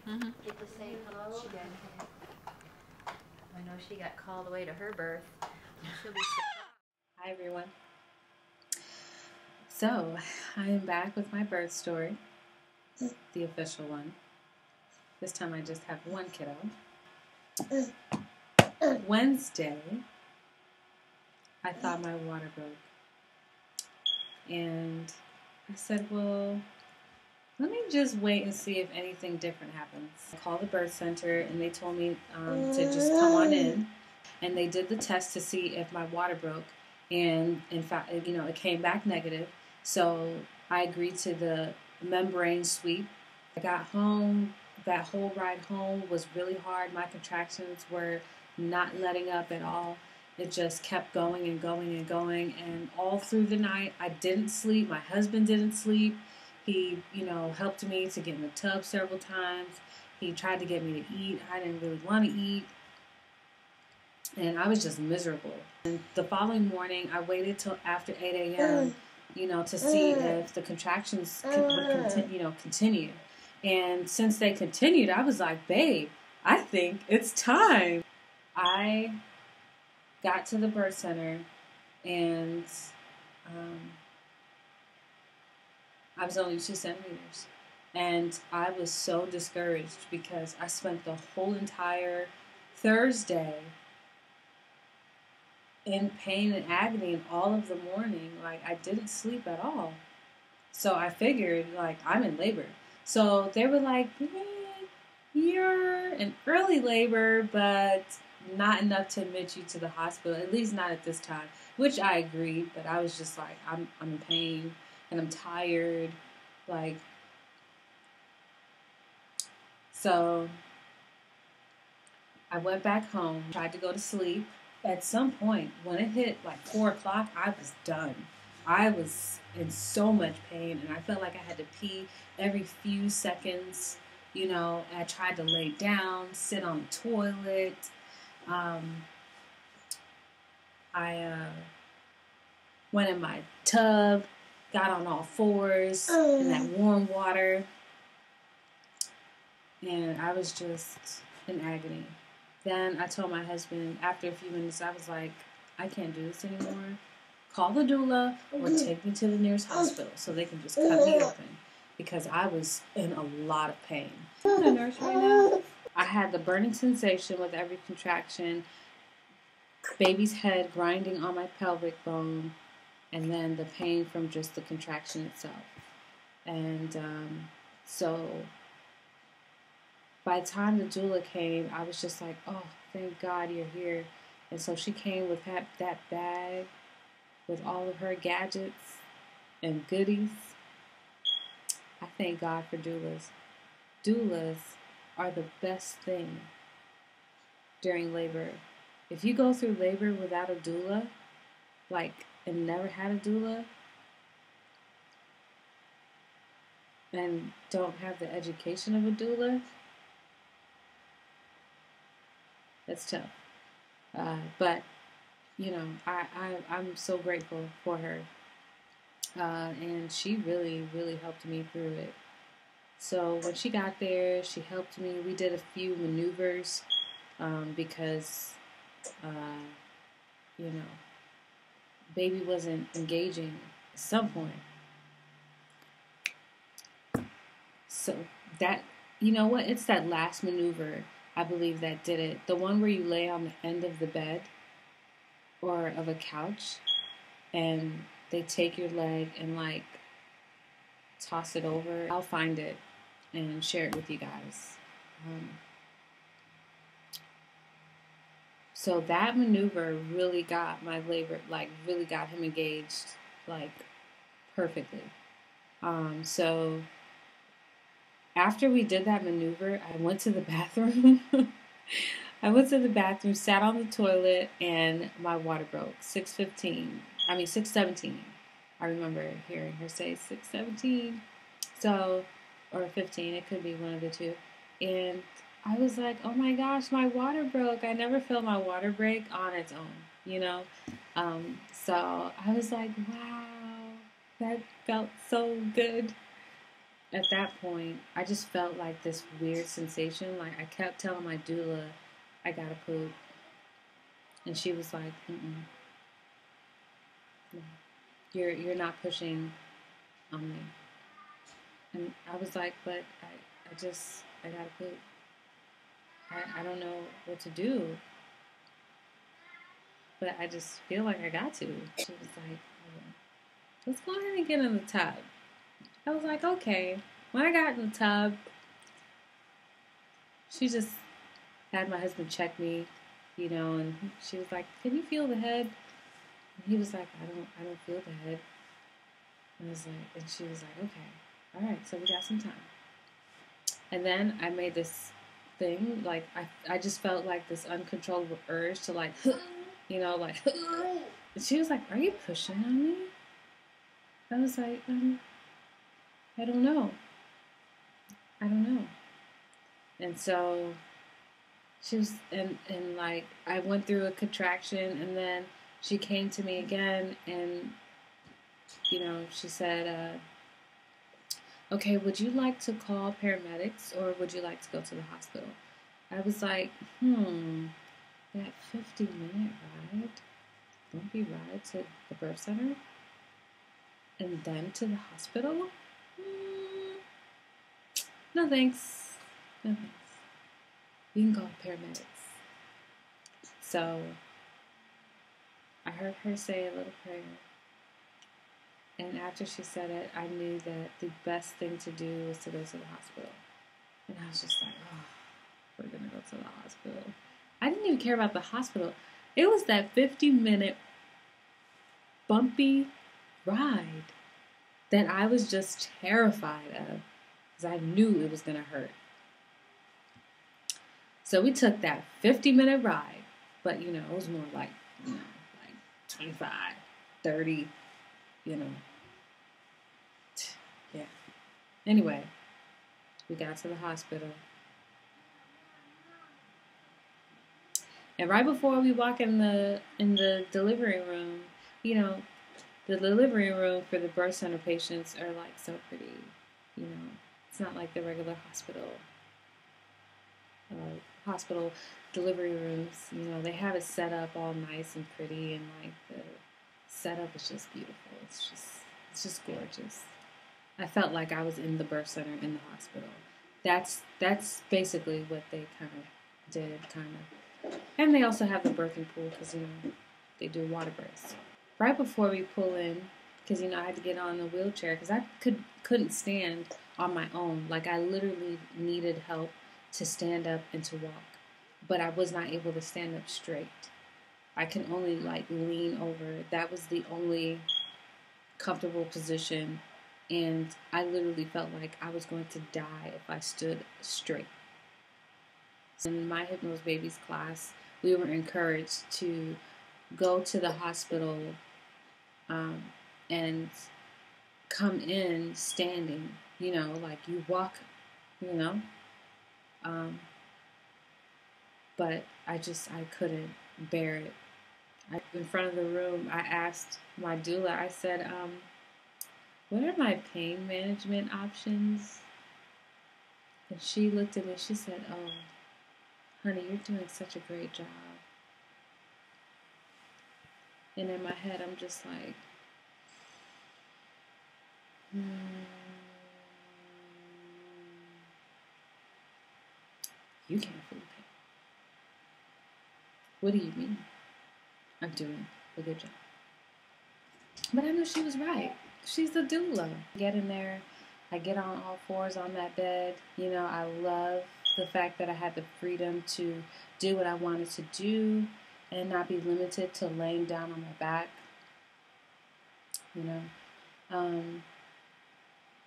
Get to say hello. She did. I know she got called away to her birth. She'll be surprised. Hi everyone. So, I am back with my birth story, the official one. This time I just have one kiddo. Wednesday, I thought my water broke. And I said, well, let me just wait and see if anything different happens. I called the birth center and they told me to just come on in. And they did the test to see if my water broke. And in fact, it came back negative. So I agreed to the membrane sweep. I got home. That whole ride home was really hard. My contractions were not letting up at all. It just kept going and going and going. And all through the night, I didn't sleep. My husband didn't sleep. He, helped me to get in the tub several times. He tried to get me to eat. I didn't really want to eat. And I was just miserable. And the following morning, I waited till after 8 a.m., to see if the contractions would continue. And since they continued, I was like, babe, I think it's time. I got to the birth center and I was only 2 centimeters. And I was so discouraged because I spent the whole entire Thursday in pain and agony and all of the morning. Like, I didn't sleep at all. So I figured, I'm in labor. So they were like, you're in early labor, but not enough to admit you to the hospital, at least not at this time, which I agreed, but I was just like, I'm in pain and I'm tired. So I went back home, tried to go to sleep. At some point, when it hit 4 o'clock, I was done. I was in so much pain, and I felt like I had to pee every few seconds. I tried to lay down, sit on the toilet. I went in my tub, got on all fours in that warm water, and I was just in agony. Then I told my husband, after a few minutes, I was like, I can't do this anymore. Call the doula or take me to the nearest hospital so they can just cut me open, because I was in a lot of pain. I'm a nurse right now. I had the burning sensation with every contraction, baby's head grinding on my pelvic bone, and then the pain from just the contraction itself. And so by the time the doula came, I was just like, oh, thank God you're here. And so she came with that bag with all of her gadgets and goodies. I thank God for doulas. Doulas are the best thing during labor. If you go through labor without a doula, and never had a doula, and don't have the education of a doula, that's tough. But I'm so grateful for her. And she really, really helped me through it. So when she got there, she helped me. We did a few maneuvers because, baby wasn't engaging at some point. So that, it's that last maneuver, I believe, that did it. The one where you lay on the end of the bed or of a couch and they take your leg and toss it over. I'll find it and share it with you guys. So that maneuver really got my labor, really got him engaged, perfectly. So after we did that maneuver, I went to the bathroom. Sat on the toilet, and my water broke. 6:17. I remember hearing her say 6:17. So, or 15, it could be one of the two. And I was like, oh my gosh, my water broke. I never felt my water break on its own, So I was like, wow, that felt so good. at that point, I just felt like this weird sensation. Like I kept telling my doula, I gotta poop. And she was like, no, you're not pushing on me. And I was like, but I gotta poop. I don't know what to do. But I just feel like I got to. She was like, oh, let's go ahead and get in the tub. I was like, okay. When I got in the tub, she just had my husband check me, and she was like, can you feel the head? And he was like, I don't feel the head. And I was like, and she was like, okay, all right, so we got some time. And then I made this thing, like I just felt like this uncontrollable urge to like, like, and she was like, are you pushing on me? I was like, I don't know. And so she was, and like, I went through a contraction, and then she came to me again, and, she said, okay, would you like to call paramedics, or would you like to go to the hospital? I was like, that 50-minute ride, bumpy ride to the birth center, and then to the hospital? No thanks. No thanks. You can call paramedics. So I heard her say a little prayer. And after she said it, I knew that the best thing to do was to go to the hospital. And I was just like, oh, we're going to go to the hospital. I didn't even care about the hospital. It was that 50-minute bumpy ride that I was just terrified of, because I knew it was going to hurt. So we took that 50-minute ride, but, it was more like, like 25, 30, Yeah. Anyway, we got to the hospital. And right before we walk in the delivery room, the delivery room for the birth center patients are like so pretty. It's not like the regular hospital delivery rooms. They have it set up all nice and pretty, and like the setup is just beautiful. It's just gorgeous. I felt like I was in the birth center in the hospital. That's basically what they kind of did, And they also have the birthing pool, because they do water births. Right before we pull in, because I had to get on the wheelchair because I couldn't stand on my own. Like, I literally needed help to stand up and to walk, but I was not able to stand up straight. I can only lean over. That was the only comfortable position, and I literally felt like I was going to die if I stood straight. In my hypnobaby's class, we were encouraged to go to the hospital and come in standing, like you walk, but I couldn't bear it. In front of the room, I asked my doula, I said, what are my pain management options? And she looked at me, she said, oh, honey, you're doing such a great job. And in my head, I'm just like, you can't feel pain. What do you mean? I'm doing a good job. But I knew she was right. She's a doula. Get in there. I get on all fours on that bed. I love the fact that I had the freedom to do what I wanted to do and not be limited to laying down on my back.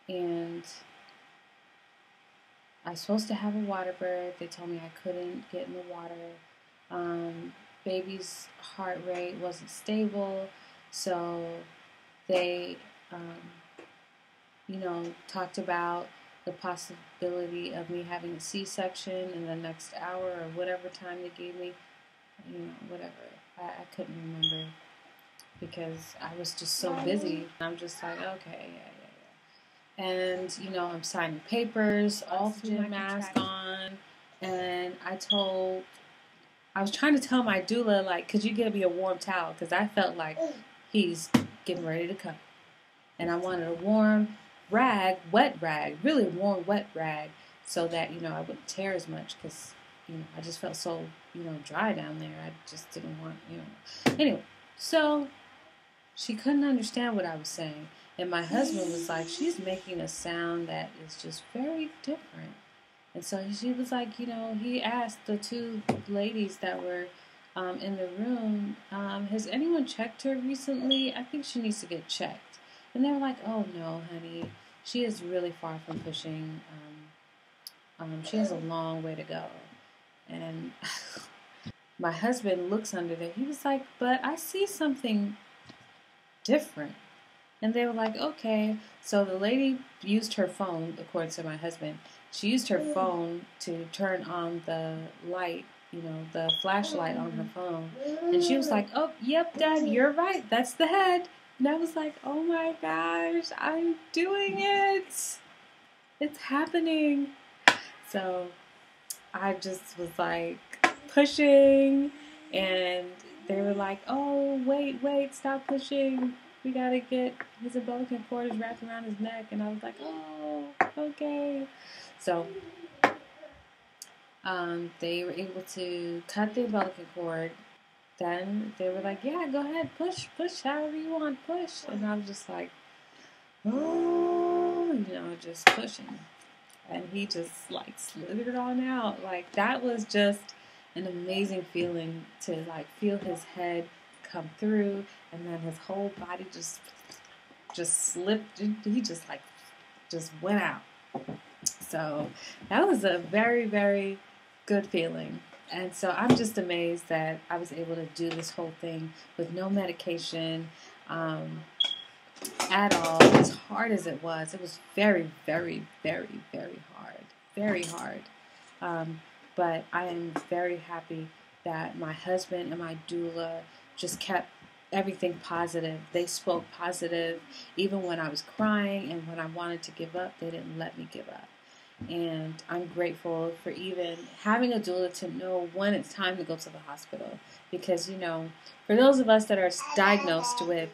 And I was supposed to have a water birth. They told me I couldn't get in the water. Baby's heart rate wasn't stable, so they, talked about the possibility of me having a C-section in the next hour or whatever time they gave me. Whatever. I couldn't remember because I was just so busy. I'm just like, okay, yeah. And, you know, I'm signing papers, oxygen mask on. And I was trying to tell my doula, like, could you give me a warm towel? Because I felt like he's getting ready to come. And I wanted a warm rag, wet rag, really warm, wet rag, so that, you know, I wouldn't tear as much because, you know, I just felt so, you know, dry down there. I just didn't want, you know. Anyway, so she couldn't understand what I was saying. And my husband was like, she's making a sound that is just very different. And so she was like, you know, he asked the two ladies that were in the room, has anyone checked her recently? I think she needs to get checked. And they were like, oh, no, honey, she is really far from pushing. She has a long way to go. And my husband looks under there. He was like, but I see something different. And they were like, okay. So the lady used her phone, according to my husband. She used her phone to turn on the light, you know, the flashlight on her phone. And she was like, oh, yep, Dad, you're right. That's the head. And I was like, oh my gosh, I'm doing it. It's happening. So I just was like pushing, and they were like, oh, wait, stop pushing. We gotta get his umbilical cord is wrapped around his neck. And I was like, oh, okay. So they were able to cut the umbilical cord. Then they were like, yeah, go ahead, push however you want, push. And I was just like, oh, you know, just pushing. And he just like slithered on out. Like, that was just an amazing feeling to like feel his head come through, and then his whole body just slipped. He just went out. So that was a very, very good feeling. And so I'm just amazed that I was able to do this whole thing with no medication at all. As hard as it was very, very, very, very hard. Very hard. But I am very happy that my husband and my doula just kept everything positive. They spoke positive. Even when I was crying and when I wanted to give up, they didn't let me give up. And I'm grateful for even having a doula to know when it's time to go to the hospital. Because, you know, for those of us that are diagnosed with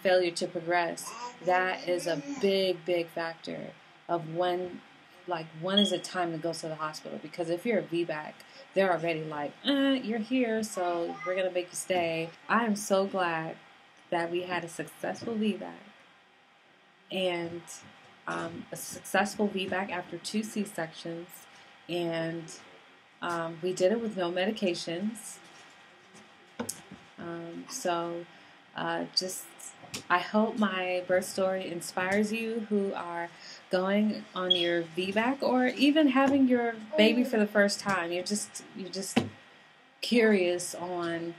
failure to progress, that is a big, big factor of when is it time to go to the hospital. Because if you're a VBAC, they're already like, you're here, so we're going to make you stay. I am so glad that we had a successful VBAC. And a successful VBAC after 2 C-sections, and we did it with no medications. I hope my birth story inspires you who are going on your VBAC or even having your baby for the first time. You're just curious on,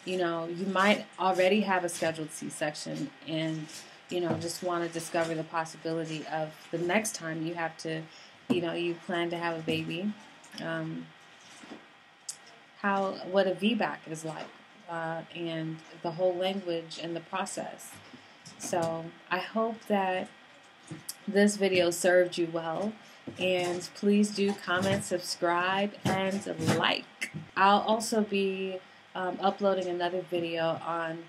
you know, you might already have a scheduled C-section and, you know, just want to discover the possibility of the next time you have to, you know, you plan to have a baby, what a VBAC is like, and the whole language and the process. So I hope that this video served you well, and please do comment, subscribe, and like. I'll also be uploading another video on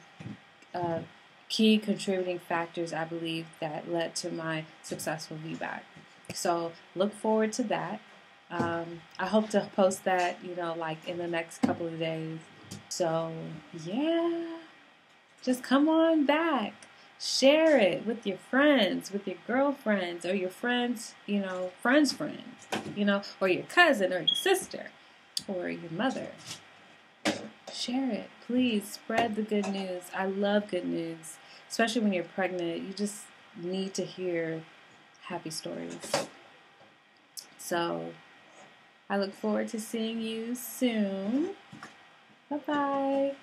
key contributing factors, I believe, that led to my successful VBAC. So look forward to that. I hope to post that, you know, like in the next couple of days. So yeah, just come on back. Share it with your friends, with your girlfriends, or your friends, you know, friends, you know, or your cousin or your sister or your mother. Share it. Please spread the good news. I love good news, especially when you're pregnant. You just need to hear happy stories. So I look forward to seeing you soon. Bye-bye.